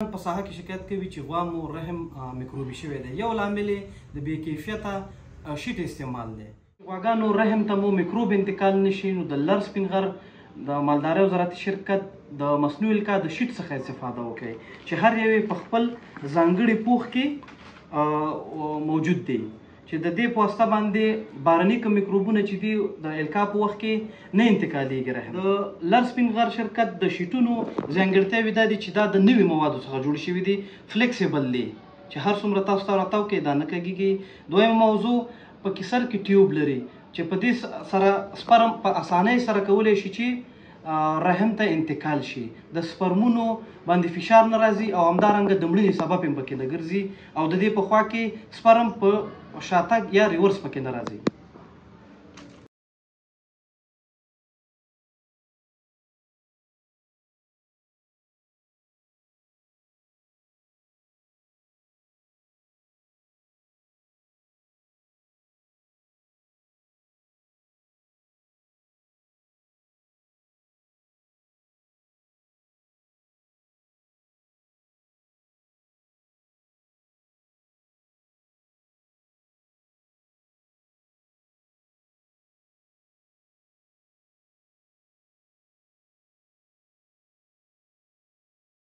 په ساحه کې شکایت کوي چې غوا مو رحم میکروبي شوی دی. یو لامل د بې کیفیته شیټ استعمال دی. غواګانو رحم ته مو میکروب انتقال نشي، نو د لر سپین غر د مالدارۍ او زراعتي شرکت د مصنوعي القاح د شیټ څخه استفاده وکړئ چې هر یو په خپل ځانګړي پوښ کې موجود دی چې د دې په واسطه باندې بارني کوم میکروبونه چې دي د القاح په وخت کې نه انتقالېږي. رحم د لر سپین غر شرکت د شیټونو ځانګړتیاوې دا دي چې دا د نوي موادو څخه جوړ شوي دي، فلیکسیبل دي چې هر څومره تاسو ته راتاو کې دا نه کږېږي. دویمه موضوع په کې سر کې ټیوب لري چې په دې سره سپرم په اسانۍ سره کولی شي چې رحم ته انتقال شي، د سپرمونو باندې فشار نه راځي او همدارنګه د مړینې سبب هم پکې نه ګرځي او د دې په خوا کې سپرم په شاتګ یا ریورس پکې نه راځي.